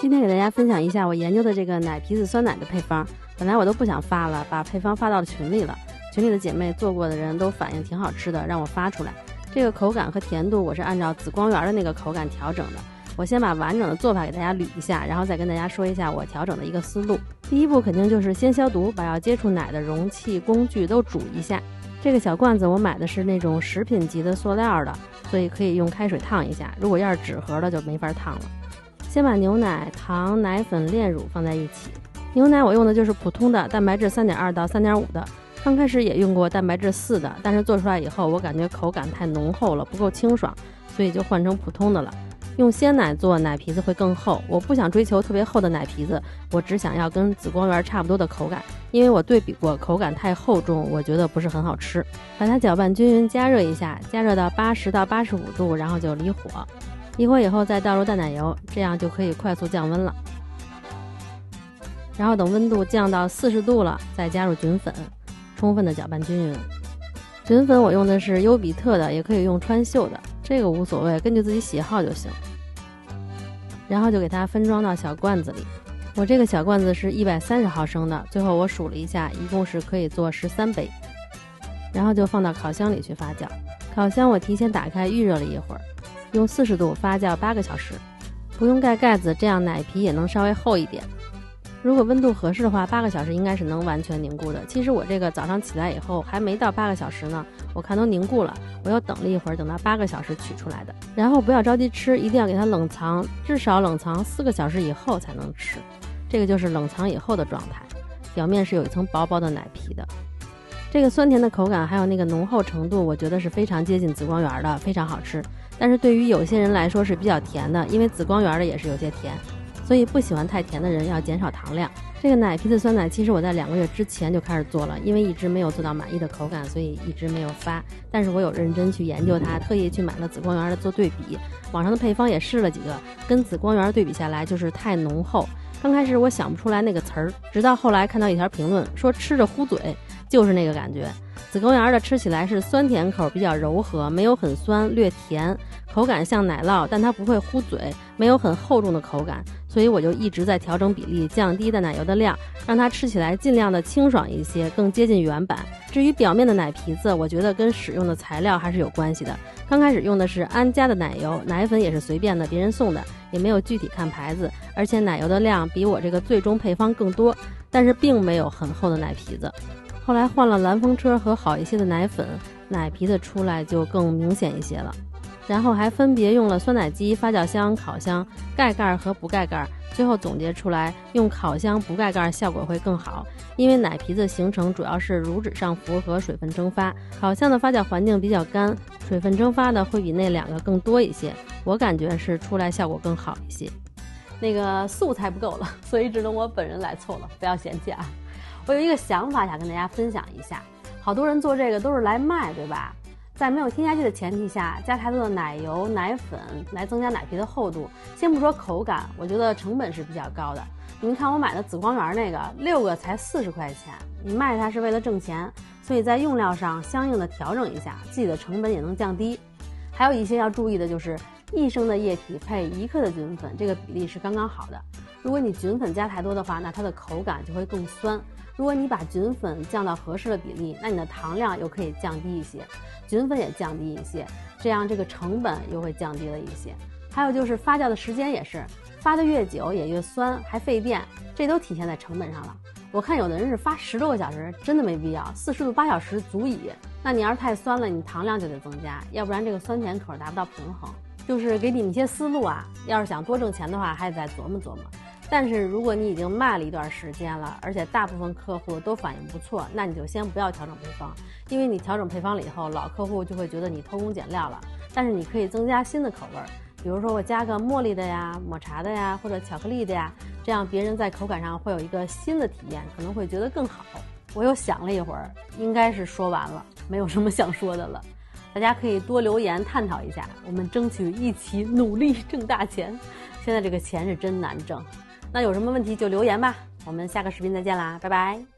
今天给大家分享一下我研究的这个奶皮子酸奶的配方。本来我都不想发了，把配方发到了群里了。群里的姐妹做过的人都反映挺好吃的，让我发出来。这个口感和甜度我是按照紫光园的那个口感调整的。我先把完整的做法给大家捋一下，然后再跟大家说一下我调整的一个思路。第一步肯定就是先消毒，把要接触奶的容器、工具都煮一下。这个小罐子我买的是那种食品级的塑料的，所以可以用开水烫一下。如果要是纸盒的就没法烫了。先把牛奶、糖、奶粉、炼乳放在一起。牛奶我用的就是普通的，蛋白质 3.2 到 3.5 的。刚开始也用过蛋白质4的，但是做出来以后我感觉口感太浓厚了，不够清爽，所以就换成普通的了。用鲜奶做奶皮子会更厚，我不想追求特别厚的奶皮子，我只想要跟紫光园差不多的口感，因为我对比过，口感太厚重，我觉得不是很好吃。把它搅拌均匀，加热一下，加热到80到85度，然后就离火。离火以后再倒入淡奶油，这样就可以快速降温了。然后等温度降到40度了，再加入菌粉，充分的搅拌均匀。菌粉我用的是优比特的，也可以用川秀的，这个无所谓，根据自己喜好就行。然后就给它分装到小罐子里。我这个小罐子是130毫升的，最后我数了一下，一共是可以做13杯。然后就放到烤箱里去发酵。烤箱我提前打开预热了一会儿，用40度发酵8个小时，不用盖盖子，这样奶皮也能稍微厚一点。如果温度合适的话，8个小时应该是能完全凝固的。其实我这个早上起来以后还没到8个小时呢，我看都凝固了，我又等了一会儿，等到8个小时取出来的。然后不要着急吃，一定要给它冷藏，至少冷藏4个小时以后才能吃。这个就是冷藏以后的状态，表面是有一层薄薄的奶皮的。这个酸甜的口感还有那个浓厚程度，我觉得是非常接近紫光园的，非常好吃。但是对于有些人来说是比较甜的，因为紫光园的也是有些甜，所以不喜欢太甜的人要减少糖量。这个奶皮子酸奶其实我在2个月之前就开始做了，因为一直没有做到满意的口感，所以一直没有发。但是我有认真去研究它，特意去买了紫光园的做对比，网上的配方也试了几个，跟紫光园对比下来就是太浓厚。刚开始我想不出来那个词儿，直到后来看到一条评论说吃着糊嘴，就是那个感觉。紫光园的吃起来是酸甜口，比较柔和，没有很酸，略甜，口感像奶酪，但它不会糊嘴，没有很厚重的口感，所以我就一直在调整比例，降低淡奶油的量，让它吃起来尽量的清爽一些，更接近原版。至于表面的奶皮子，我觉得跟使用的材料还是有关系的。刚开始用的是安佳的奶油，奶粉也是随便的，别人送的，也没有具体看牌子，而且奶油的量比我这个最终配方更多，但是并没有很厚的奶皮子。后来换了蓝风车和好一些的奶粉，奶皮子出来就更明显一些了。然后还分别用了酸奶机、发酵箱、烤箱、盖盖和不盖盖，最后总结出来用烤箱不盖盖效果会更好，因为奶皮子形成主要是乳脂上浮和水分蒸发，烤箱的发酵环境比较干，水分蒸发的会比那2个更多一些，我感觉是出来效果更好一些。那个素材不够了，所以只能我本人来凑了，不要嫌弃啊。我有一个想法想跟大家分享一下，好多人做这个都是来卖，对吧？在没有添加剂的前提下，加太多的奶油、奶粉来增加奶皮的厚度，先不说口感，我觉得成本是比较高的。你们看我买的紫光园那个6个才40块钱，你卖它是为了挣钱，所以在用料上相应的调整一下，自己的成本也能降低。还有一些要注意的就是1升的液体配1克的菌粉，这个比例是刚刚好的。如果你菌粉加太多的话，那它的口感就会更酸。如果你把菌粉降到合适的比例，那你的糖量又可以降低一些，菌粉也降低一些，这样这个成本又会降低了一些。还有就是发酵的时间也是，发的越久也越酸，还费电，这都体现在成本上了。我看有的人是发10多个小时，真的没必要，40度8小时足矣。那你要是太酸了，你糖量就得增加，要不然这个酸甜口达不到平衡。就是给你们一些思路啊，要是想多挣钱的话，还得再琢磨琢磨。但是如果你已经卖了一段时间了，而且大部分客户都反应不错，那你就先不要调整配方，因为你调整配方了以后，老客户就会觉得你偷工减料了。但是你可以增加新的口味，比如说我加个茉莉的呀、抹茶的呀，或者巧克力的呀，这样别人在口感上会有一个新的体验，可能会觉得更好。我又想了一会儿，应该是说完了，没有什么想说的了。大家可以多留言探讨一下，我们争取一起努力挣大钱。现在这个钱是真难挣。那有什么问题就留言吧，我们下个视频再见啦，拜拜。